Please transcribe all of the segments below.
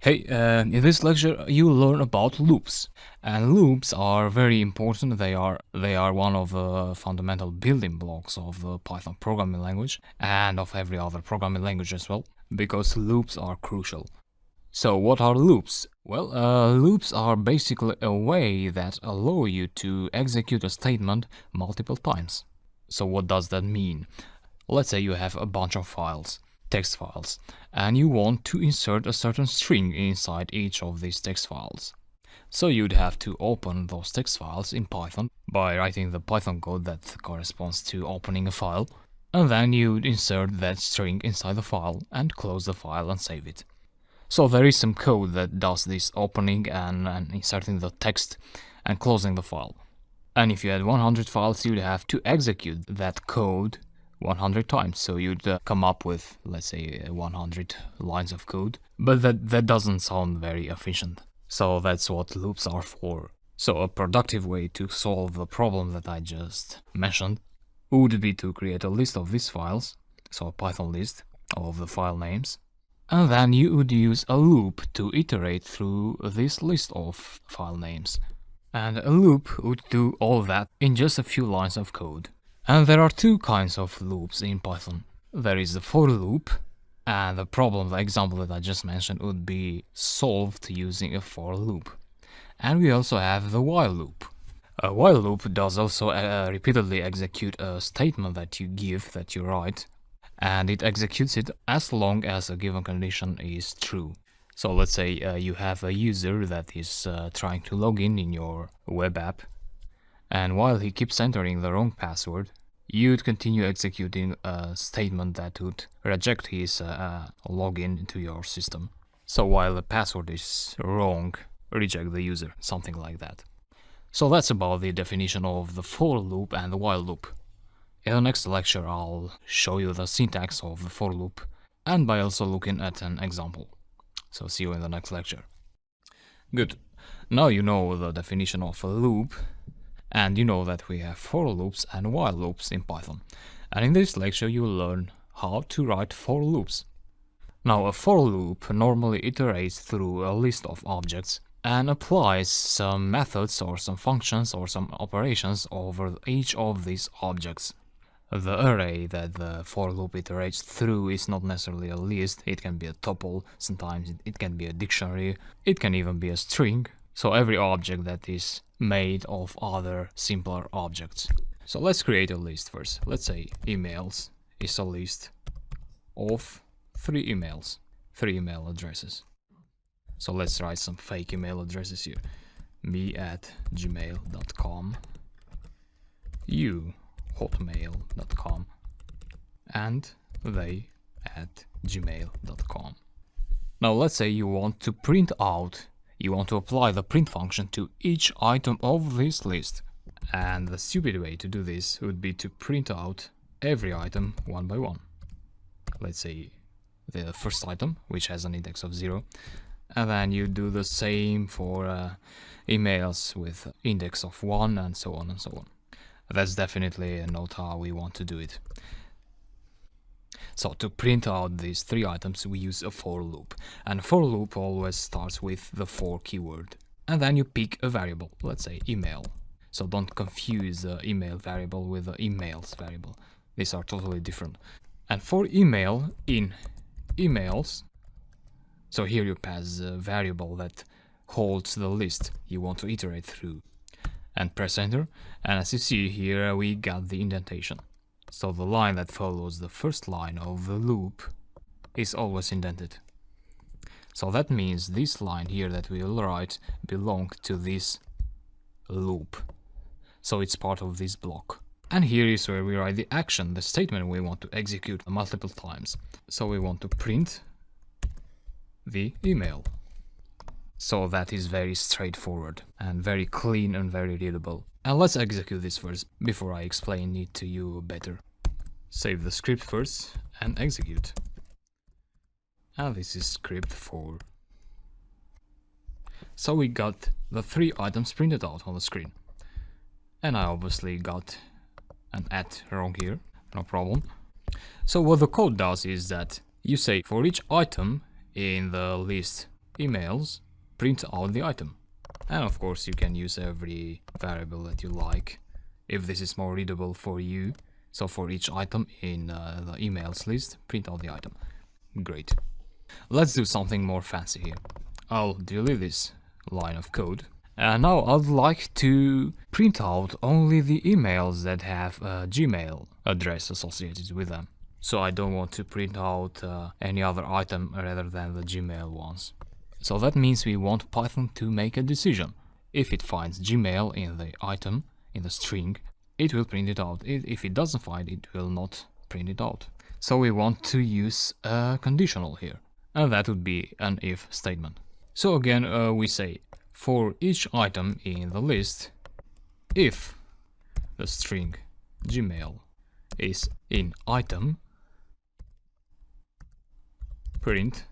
Hey, in this lecture you learn about loops, and loops are very important. They are one of the fundamental building blocks of the Python programming language and of every other programming language as well, because loops are crucial. So what are loops? Well, loops are basically a way that allow you to execute a statement multiple times. So what does that mean? Let's say you have a bunch of files, text files, and you want to insert a certain string inside each of these text files. So you'd have to open those text files in Python by writing the Python code that corresponds to opening a file, and then you'd insert that string inside the file and close the file and save it. So there is some code that does this opening and inserting the text and closing the file. And if you had 100 files, you'd have to execute that code 100 times. So you'd come up with, let's say, 100 lines of code. But that doesn't sound very efficient. So that's what loops are for. So a productive way to solve the problem that I just mentioned would be to create a list of these files, so a Python list of the file names, and then you would use a loop to iterate through this list of file names. And a loop would do all that in just a few lines of code. And there are two kinds of loops in Python. There is the for loop, and the example that I just mentioned would be solved using a for loop. And we also have the while loop. A while loop does also repeatedly execute a statement that you write, and it executes it as long as a given condition is true. So let's say you have a user that is trying to log in your web app, and while he keeps entering the wrong password, you'd continue executing a statement that would reject his login into your system. So while the password is wrong, reject the user, something like that. So that's about the definition of the for loop and the while loop. In the next lecture I'll show you the syntax of the for loop, and by also looking at an example. So see you in the next lecture. Good. Now you know the definition of a loop, and you know that we have for loops and while loops in Python. And in this lecture you will learn how to write for loops. Now a for loop normally iterates through a list of objects and applies some methods or some functions or some operations over each of these objects. The array that the for loop iterates through is not necessarily a list. It can be a tuple, sometimes it can be a dictionary, it can even be a string. So every object that is made of other simpler objects. So let's create a list first. Let's say emails is a list of 3 email addresses. So let's write some fake email addresses here. me@gmail.com, you@hotmail.com, and they@gmail.com. Now let's say you want to apply the print function to each item of this list. And the stupid way to do this would be to print out every item one by one. Let's say the first item, which has an index of 0, and then you do the same for emails with index of 1, and so on and so on. That's definitely not how we want to do it. So to print out these 3 items we use a for loop, and for loop always starts with the for keyword, and then you pick a variable, let's say email. So don't confuse the email variable with the emails variable, these are totally different. And for email in emails, so here you pass a variable that holds the list you want to iterate through, and press enter, and as you see here we got the indentation. So the line that follows the first line of the loop is always indented. So that means this line here that we will write belongs to this loop. So it's part of this block. And here is where we write the action, the statement we want to execute multiple times. So we want to print the email. So that is very straightforward and very clean and very readable. And let's execute this first before I explain it to you better. Save the script first and execute. And this is script 4. So we got the 3 items printed out on the screen. And I obviously got an @ wrong here, no problem. So what the code does is that you say for each item in the list emails, print out the item. And of course you can use every variable that you like if this is more readable for you. So for each item in the emails list, print out the item. Great. Let's do something more fancy here. I'll delete this line of code. And now I'd like to print out only the emails that have a Gmail address associated with them. So I don't want to print out any other item rather than the Gmail ones. So that means we want Python to make a decision. If it finds Gmail in the item, in the string, it will print it out. If it doesn't find it, will not print it out. So we want to use a conditional here, and that would be an if statement. So again, we say for each item in the list, if the string Gmail is in item, print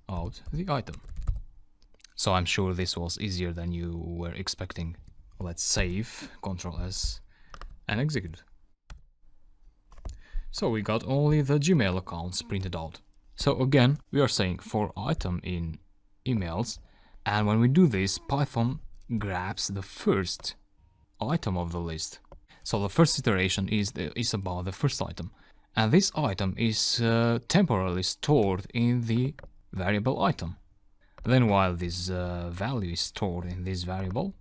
out the item. So I'm sure this was easier than you were expecting. Let's save, Ctrl S, and execute. So we got only the Gmail accounts printed out. So again, we are saying for item in emails, and when we do this, Python grabs the first item of the list. So the first iteration is about the first item, and this item is temporarily stored in the variable item. Then while this value is stored in this variable,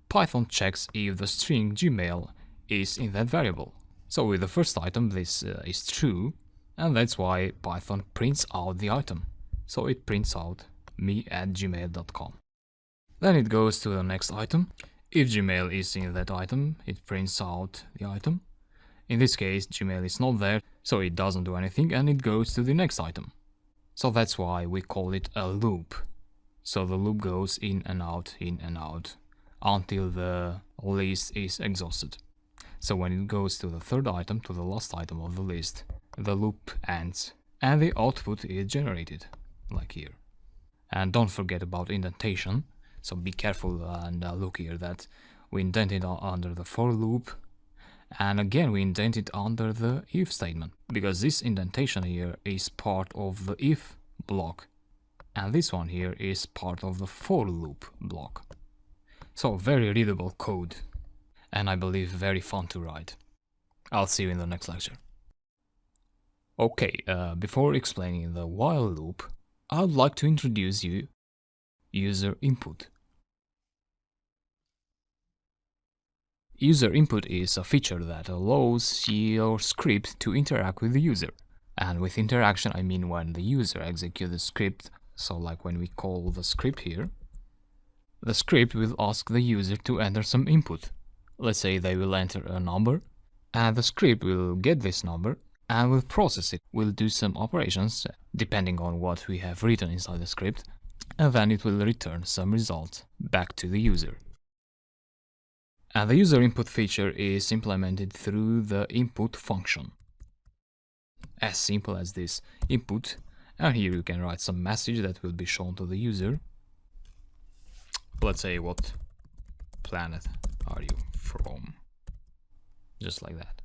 Python checks if the string Gmail is in that variable. So with the first item this is true, and that's why Python prints out the item. So it prints out me@gmail.com. Then it goes to the next item. If Gmail is in that item, it prints out the item. In this case, Gmail is not there, so it doesn't do anything, and it goes to the next item. So that's why we call it a loop. So the loop goes in and out, until the list is exhausted. So when it goes to the third item, to the last item of the list, the loop ends, and the output is generated, like here. And don't forget about indentation, so be careful and look here that we indent it under the for loop, and again we indent it under the if statement, because this indentation here is part of the if block, and this one here is part of the for loop block. So very readable code, and I believe very fun to write. I'll see you in the next lecture. Okay, before explaining the while loop, I'd like to introduce you user input. User input is a feature that allows your script to interact with the user. And with interaction, I mean when the user executes the script, so like when we call the script here, the script will ask the user to enter some input. Let's say they will enter a number, and the script will get this number and will process it, will do some operations depending on what we have written inside the script, and then it will return some result back to the user. And the user input feature is implemented through the input function. As simple as this, input, and here you can write some message that will be shown to the user. Let's say, what planet are you from? Just like that.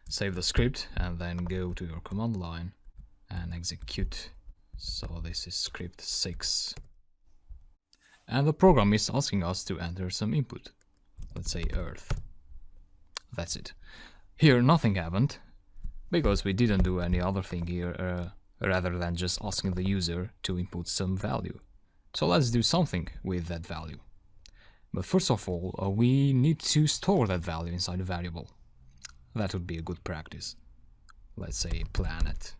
Save the script and then go to your command line and execute. So this is script 6. And the program is asking us to enter some input. Let's say Earth. That's it. Here nothing happened, because we didn't do any other thing here rather than just asking the user to input some value. So let's do something with that value. But first of all, we need to store that value inside a variable. That would be a good practice. Let's say planet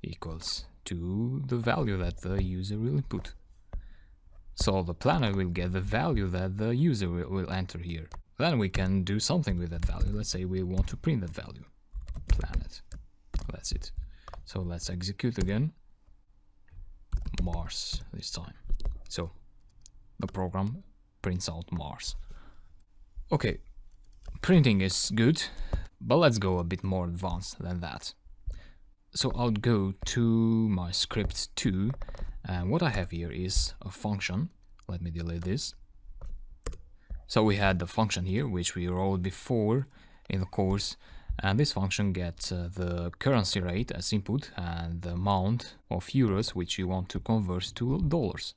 equals to the value that the user will input. So the planet will get the value that the user will enter here. Then we can do something with that value. Let's say we want to print that value. Planet. That's it. So let's execute again. Mars this time. So the program prints out Mars. Okay, printing is good, but let's go a bit more advanced than that. So I'll go to my script 2, and what I have here is a function. Let me delete this. So we had the function here, which we wrote before in the course, And this function gets the currency rate as input and the amount of euros which you want to convert to dollars.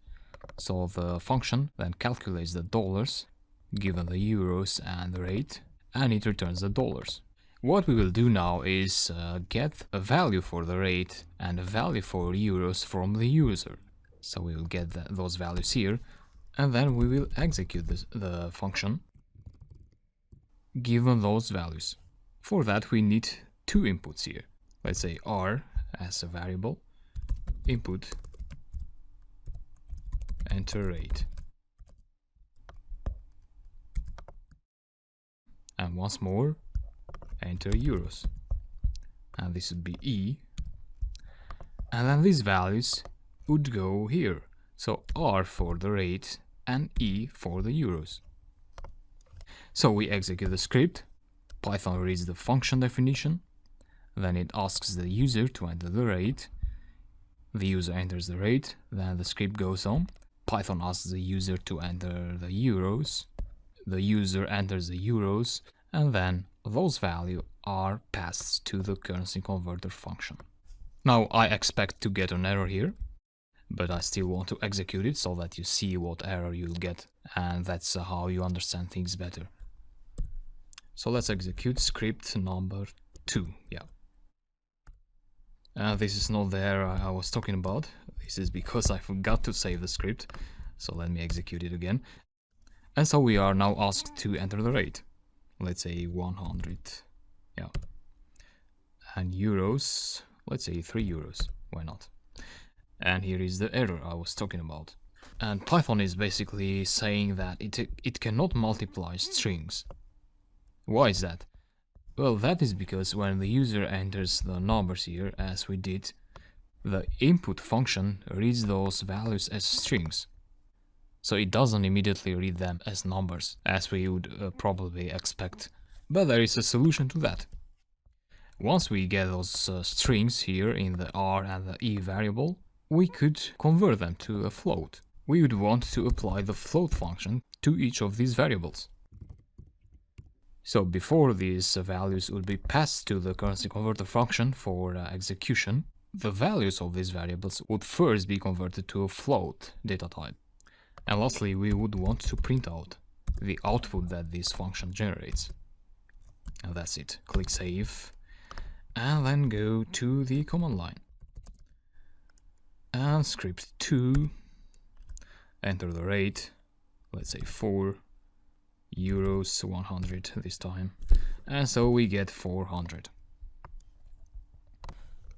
So the function then calculates the dollars given the euros and the rate, and it returns the dollars. What we will do now is get a value for the rate and a value for euros from the user. So we will get those values here, and then we will execute the function given those values. For that we need two inputs here. Let's say r as a variable, input, enter rate. And once more, enter euros. And this would be E. And then these values would go here. So R for the rate and E for the euros. So we execute the script. Python reads the function definition. Then it asks the user to enter the rate. The user enters the rate. Then the script goes on. Python asks the user to enter the euros. The user enters the euros, and then those values are passed to the currency converter function. Now I expect to get an error here, but I still want to execute it so that you see what error you'll get, and that's how you understand things better. So let's execute script number 2. This is not the error I was talking about. This is because I forgot to save the script. So let me execute it again. And so we are now asked to enter the rate. Let's say 100. And euros, let's say 3 euros. Why not? And here is the error I was talking about. And Python is basically saying that it cannot multiply strings. Why is that? Well, that is because when the user enters the numbers here, as we did, the input function reads those values as strings. So it doesn't immediately read them as numbers, as we would probably expect. But there is a solution to that. Once we get those strings here in the R and the E variable, we could convert them to a float. We would want to apply the float function to each of these variables. So before these values would be passed to the currency converter function for execution, the values of these variables would first be converted to a float data type. And lastly, we would want to print out the output that this function generates. And that's it. Click Save, and then go to the command line. And script 2, enter the rate, let's say 4 euros, 100 this time, and so we get 400.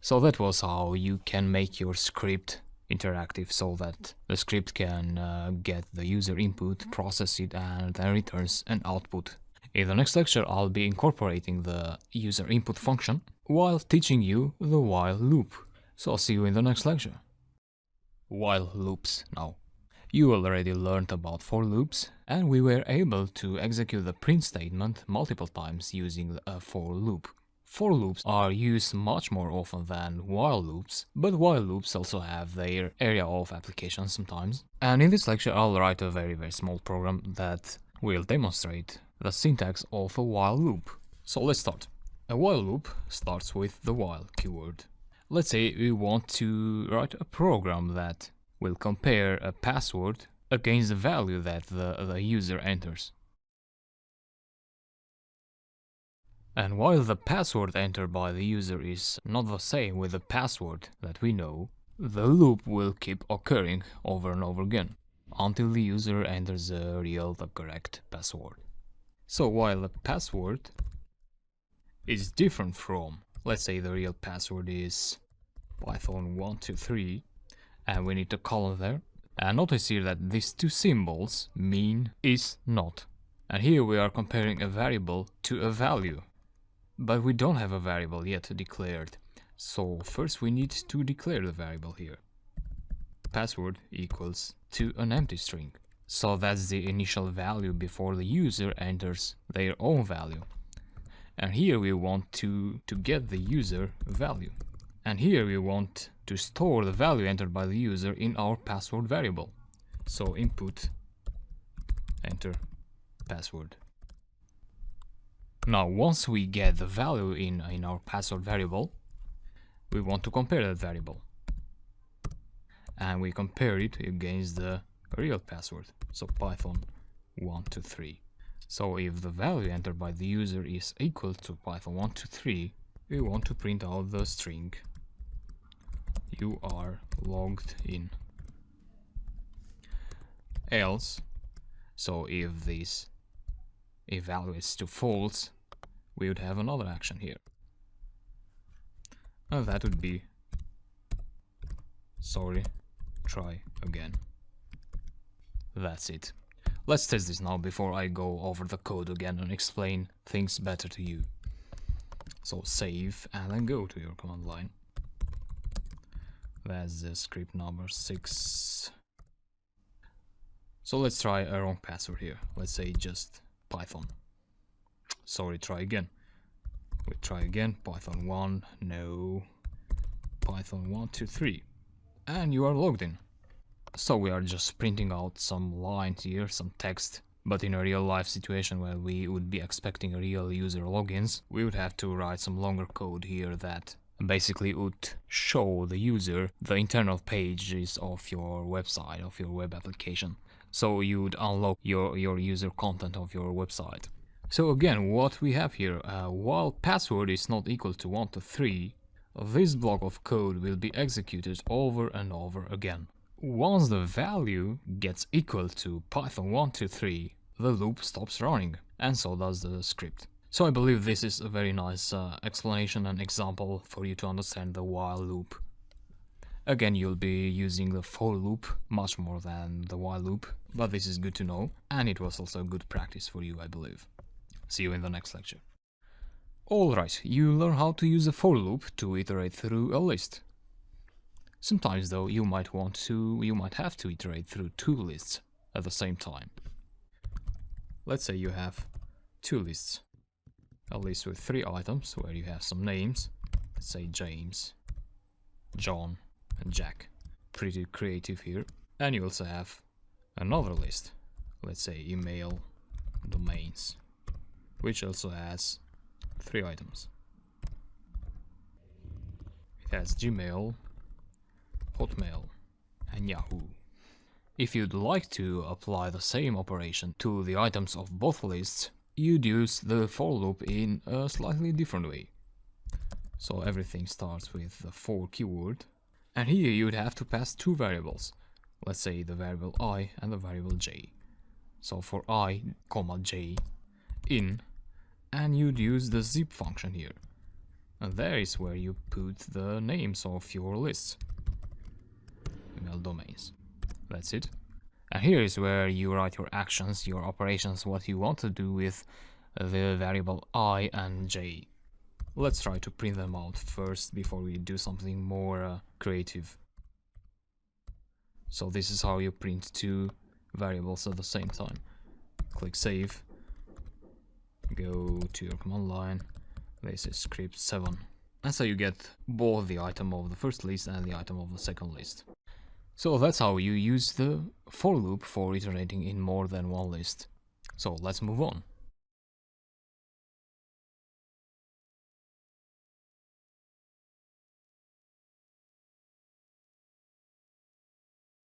So that was how you can make your script interactive, so that the script can get the user input, process it, and then returns an output. In the next lecture, I'll be incorporating the user input function while teaching you the while loop. So I'll see you in the next lecture. While loops now. You already learned about for loops, and we were able to execute the print statement multiple times using a for loop. For loops are used much more often than while loops, but while loops also have their area of application sometimes. And in this lecture I'll write a very small program that will demonstrate the syntax of a while loop. So let's start. A while loop starts with the while keyword. Let's say we want to write a program that will compare a password against the value that the user enters. And while the password entered by the user is not the same with the password that we know, the loop will keep occurring over and over again until the user enters the correct password. So while the password is different from, let's say the real password is Python123, and we need a colon there, and notice here that these two symbols mean is not. And here we are comparing a variable to a value. But we don't have a variable yet declared, so first we need to declare the variable here. Password equals to an empty string. So that's the initial value before the user enters their own value. And here we want to get the user value. And here we want to store the value entered by the user in our password variable. So input, enter, password. Now, once we get the value in our password variable, we want to compare that variable. And we compare it against the real password. So Python 123. So if the value entered by the user is equal to Python 123, we want to print out the string "you are logged in." Else, so if this evaluates to false, we would have another action here. And that would be "sorry, try again." That's it. Let's test this now before I go over the code again and explain things better to you. So save and then go to your command line. That's the script number 6. So let's try a wrong password here. Let's say just Python. Sorry, try again. We try again. Python 1, no. Python 123. And you are logged in. So we are just printing out some lines here, some text. But in a real life situation where we would be expecting real user logins, we would have to write some longer code here that basically would show the user the internal pages of your website, of your web application. So you would unlock your user content of your website. So again, what we have here, while password is not equal to 1 to 3, this block of code will be executed over and over again. Once the value gets equal to Python 123, the loop stops running, and so does the script. So I believe this is a very nice explanation and example for you to understand the while loop. Again, you'll be using the for loop much more than the while loop, but this is good to know, and it was also good practice for you, I believe. See you in the next lecture. Alright, you learn how to use a for loop to iterate through a list. Sometimes though, you might have to iterate through 2 lists at the same time. Let's say you have 2 lists. A list with 3 items where you have some names. Let's say James, John, and Jack. Pretty creative here. And you also have another list. Let's say email, domains, which also has 3 items. It has Gmail, Hotmail, and Yahoo. If you'd like to apply the same operation to the items of both lists, you'd use the for loop in a slightly different way. So everything starts with the for keyword, and here you'd have to pass 2 variables. Let's say the variable I and the variable j. So for I, j in, and you'd use the zip function here. And there is where you put the names of your lists. Email domains. That's it. And here is where you write your actions, your operations, what you want to do with the variable I and j. Let's try to print them out first before we do something more creative. So this is how you print 2 variables at the same time. Click save. Go to your command line. This is script 7. And so you get both the item of the first list and the item of the second list. So that's how you use the for loop for iterating in more than one list. So let's move on.